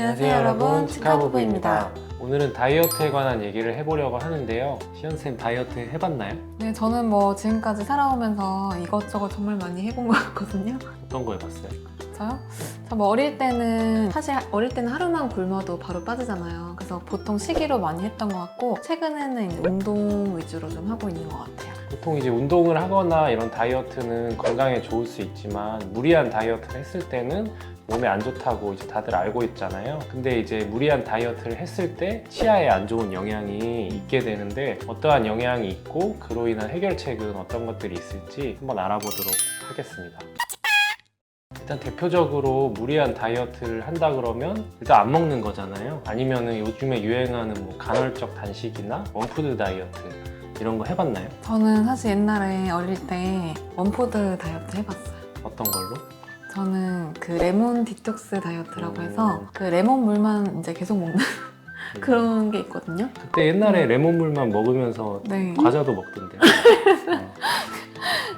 안녕하세요 여러분, 치카부부입니다. 오늘은 다이어트에 관한 얘기를 해보려고 하는데요. 시연쌤 다이어트 해봤나요? 네, 저는 뭐 지금까지 살아오면서 이것저것 정말 많이 해본 것 같거든요. 어떤 거 해봤어요? 저요? 저 뭐 어릴 때는 사실 어릴 때는 하루만 굶어도 바로 빠지잖아요. 그래서 보통 시기로 많이 했던 것 같고 최근에는 이제 운동 위주로 좀 하고 있는 것 같아요. 보통 이제 운동을 하거나 이런 다이어트는 건강에 좋을 수 있지만 무리한 다이어트를 했을 때는 몸에 안 좋다고 이제 다들 알고 있잖아요. 근데 이제 무리한 다이어트를 했을 때 치아에 안 좋은 영향이 있게 되는데 어떠한 영향이 있고 그로 인한 해결책은 어떤 것들이 있을지 한번 알아보도록 하겠습니다. 일단 대표적으로 무리한 다이어트를 한다 그러면 일단 안 먹는 거잖아요. 아니면은 요즘에 유행하는 뭐 간헐적 단식이나 원푸드 다이어트 이런 거 해봤나요? 저는 사실 옛날에 어릴 때 원푸드 다이어트 해봤어요. 어떤 걸로? 저는 그 레몬 디톡스 다이어트라고 해서 그 레몬 물만 이제 계속 먹는 그런 게 있거든요. 그때 옛날에 레몬물만 먹으면서 네. 과자도 먹던데요.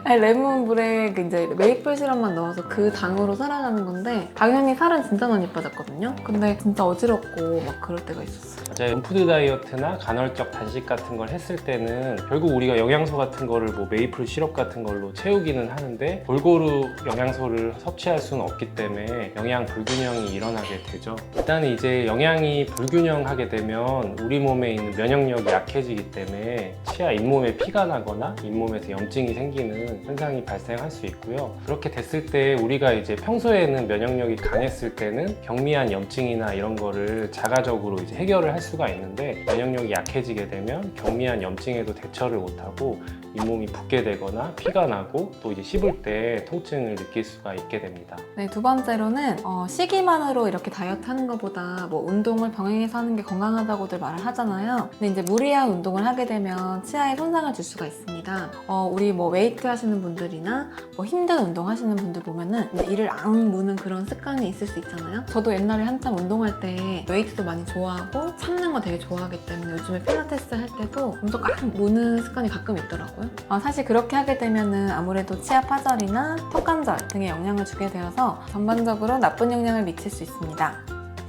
아니, 레몬 물에 그 이제 메이플 시럽만 넣어서 그 당으로 살아가는 건데 당연히 살은 진짜 많이 빠졌거든요. 근데 진짜 어지럽고 막 그럴 때가 있었어요. 맞아요. 원푸드 다이어트나 간헐적 단식 같은 걸 했을 때는 결국 우리가 영양소 같은 거를 뭐 메이플 시럽 같은 걸로 채우기는 하는데 골고루 영양소를 섭취할 수는 없기 때문에 영양 불균형이 일어나게 되죠. 일단 이제 영양이 불균형하게 되면 우리 몸에 있는 면역력이 약해지기 때문에 치아 잇몸에 피가 나거나 잇몸에서 염증이 생기는 현상이 발생할 수 있고요. 그렇게 됐을 때 우리가 이제 평소에는 면역력이 강했을 때는 경미한 염증이나 이런 거를 자가적으로 이제 해결을 할 수가 있는데 면역력이 약해지게 되면 경미한 염증에도 대처를 못하고 잇몸이 붓게 되거나 피가 나고 또 이제 씹을 때 통증을 느낄 수가 있게 됩니다. 네, 두 번째로는 시기만으로 이렇게 다이어트 하는 것보다 뭐 운동을 병행해서 하는 게 건강하다고들 말을 하잖아요. 근데 이제 무리한 운동을 하게 되면 치아에 손상을 줄 수가 있습니다. 우리 뭐 웨이트 하시는 분들이나 뭐 힘든 운동 하시는 분들 보면은 이제 이를 앙 무는 그런 습관이 있을 수 있잖아요. 저도 옛날에 한참 운동할 때 웨이트도 많이 좋아하고 참는 거 되게 좋아하기 때문에 요즘에 필라테스 할 때도 엄청 꽉 무는 습관이 가끔 있더라고요. 사실 그렇게 하게 되면은 아무래도 치아 파절이나 턱관절 등에 영향을 주게 되어서 전반적으로 나쁜 영향을 미칠 수 있습니다.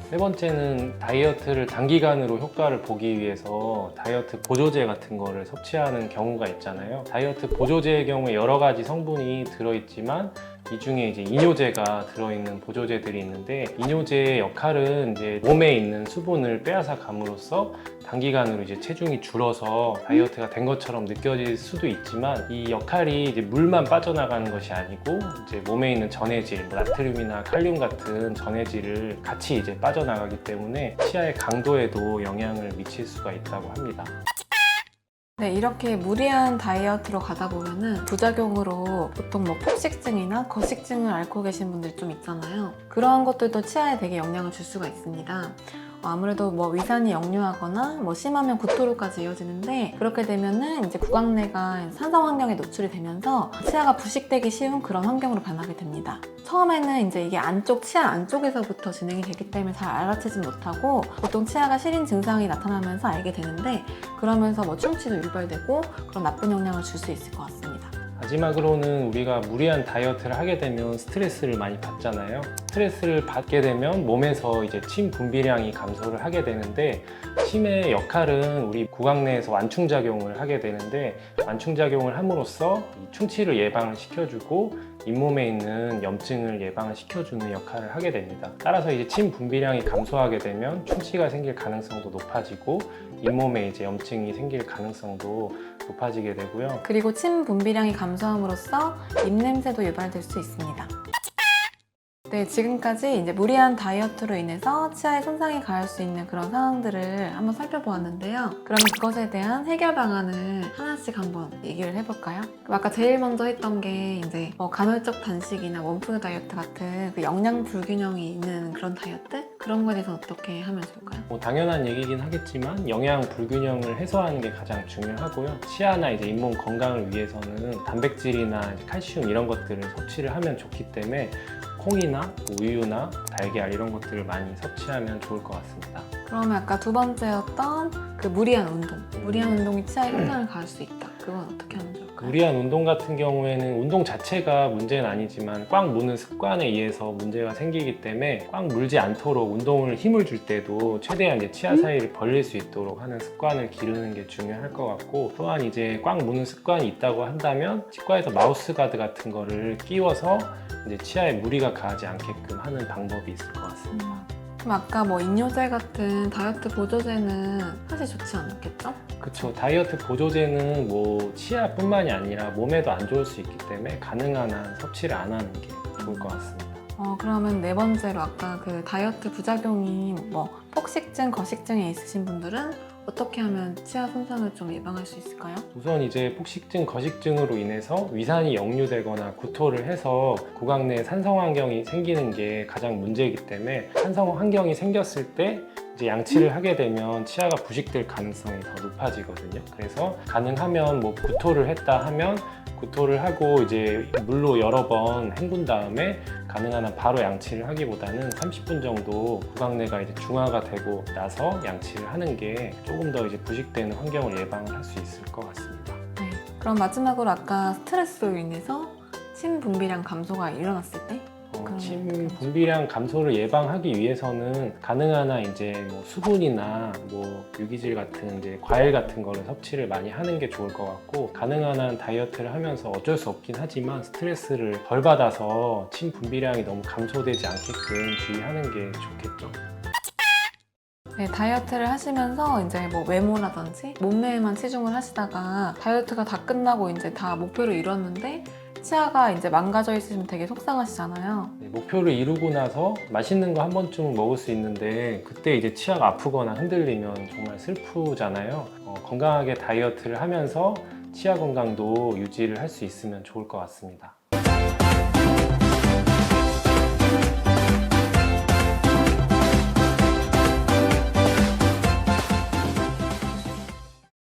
세 번째는 다이어트를 단기간으로 효과를 보기 위해서 다이어트 보조제 같은 거를 섭취하는 경우가 있잖아요. 다이어트 보조제의 경우에 여러 가지 성분이 들어있지만 이 중에 이제 이뇨제가 들어있는 보조제들이 있는데 이뇨제의 역할은 이제 몸에 있는 수분을 빼앗아 감으로써 단기간으로 이제 체중이 줄어서 다이어트가 된 것처럼 느껴질 수도 있지만 이 역할이 이제 물만 빠져나가는 것이 아니고 이제 몸에 있는 전해질, 뭐 나트륨이나 칼륨 같은 전해질을 같이 이제 빠져나가기 때문에 치아의 강도에도 영향을 미칠 수가 있다고 합니다. 네, 이렇게 무리한 다이어트로 가다 보면은 부작용으로 보통 뭐 폭식증이나 거식증을 앓고 계신 분들 좀 있잖아요. 그러한 것들도 치아에 되게 영향을 줄 수가 있습니다. 아무래도 뭐 위산이 역류하거나 뭐 심하면 구토로까지 이어지는데 그렇게 되면은 이제 구강내가 산성 환경에 노출이 되면서 치아가 부식되기 쉬운 그런 환경으로 변하게 됩니다. 처음에는 이제 이게 치아 안쪽에서부터 진행이 되기 때문에 잘 알아채지 못하고 보통 치아가 시린 증상이 나타나면서 알게 되는데 그러면서 뭐 충치도 유발되고 그런 나쁜 영향을 줄 수 있을 것 같습니다. 마지막으로는 우리가 무리한 다이어트를 하게 되면 스트레스를 많이 받잖아요. 스트레스를 받게 되면 몸에서 이제 침 분비량이 감소를 하게 되는데 침의 역할은 우리 구강내에서 완충작용을 하게 되는데 완충작용을 함으로써 이 충치를 예방을 시켜주고 잇몸에 있는 염증을 예방을 시켜주는 역할을 하게 됩니다. 따라서 이제 침 분비량이 감소하게 되면 충치가 생길 가능성도 높아지고 잇몸에 이제 염증이 생길 가능성도 높아지게 되고요. 그리고 침 분비량이 감소함으로써 입냄새도 유발될 수 있습니다. 네, 지금까지 이제 무리한 다이어트로 인해서 치아에 손상이 가할 수 있는 그런 상황들을 한번 살펴보았는데요. 그러면 그것에 대한 해결 방안을 하나씩 한번 얘기를 해볼까요? 아까 제일 먼저 했던 게 이제 간헐적 단식이나 원푸드 다이어트 같은 그 영양 불균형이 있는 그런 다이어트? 그런 거에 대해서 어떻게 하면 좋을까요? 뭐 당연한 얘기긴 하겠지만 영양 불균형을 해소하는 게 가장 중요하고요. 치아나 이제 잇몸 건강을 위해서는 단백질이나 이제 칼슘 이런 것들을 섭취를 하면 좋기 때문에 콩이나 우유나 달걀 이런 것들을 많이 섭취하면 좋을 것 같습니다. 그러면 아까 두 번째였던 그 무리한 운동이 치아에 손상을 가할 수 있다. 그건 어떻게 하면 좋을까요? 무리한 운동 같은 경우에는 운동 자체가 문제는 아니지만 꽉 무는 습관에 의해서 문제가 생기기 때문에 꽉 물지 않도록 운동을 힘을 줄 때도 최대한 이제 치아 사이를 벌릴 수 있도록 하는 습관을 기르는 게 중요할 것 같고, 또한 이제 꽉 무는 습관이 있다고 한다면 치과에서 마우스 가드 같은 거를 끼워서 이제 치아에 무리가 가지 않게끔 하는 방법이 있을 것 같습니다. 그럼 아까 뭐 인뇨제 같은 다이어트 보조제는 사실 좋지 않겠죠? 그쵸. 다이어트 보조제는 뭐 치아뿐만이 아니라 몸에도 안 좋을 수 있기 때문에 가능한 한 섭취를 안 하는 게 좋을 것 같습니다. 그러면 네 번째로 아까 그 다이어트 부작용인 뭐 폭식증, 거식증이 있으신 분들은 어떻게 하면 치아 손상을 좀 예방할 수 있을까요? 우선 이제 폭식증, 거식증으로 인해서 위산이 역류되거나 구토를 해서 구강 내에 산성 환경이 생기는 게 가장 문제이기 때문에, 산성 환경이 생겼을 때 이제 양치를 하게 되면 치아가 부식될 가능성이 더 높아지거든요. 그래서 가능하면 뭐 구토를 했다 하면 구토를 하고 이제 물로 여러 번 헹군 다음에 가능한 한 바로 양치를 하기보다는 30분 정도 구강 내가 이제 중화가 되고 나서 양치를 하는 게 조금 더 이제 부식되는 환경을 예방을 할 수 있을 것 같습니다. 네. 그럼 마지막으로 아까 스트레스로 인해서 침 분비량 감소가 일어났을 때? 침 분비량 감소를 예방하기 위해서는 가능한 한 이제 뭐 수분이나 뭐 유기질 같은 이제 과일 같은 거를 섭취를 많이 하는 게 좋을 것 같고, 가능한 한 다이어트를 하면서 어쩔 수 없긴 하지만 스트레스를 덜 받아서 침 분비량이 너무 감소되지 않게끔 주의하는 게 좋겠죠. 네, 다이어트를 하시면서 이제 뭐 외모라든지 몸매에만 치중을 하시다가 다이어트가 다 끝나고 이제 다 목표를 이뤘는데 치아가 이제 망가져 있으시면 되게 속상하시잖아요. 네, 목표를 이루고 나서 맛있는 거 한 번쯤은 먹을 수 있는데 그때 이제 치아가 아프거나 흔들리면 정말 슬프잖아요. 건강하게 다이어트를 하면서 치아 건강도 유지를 할 수 있으면 좋을 것 같습니다.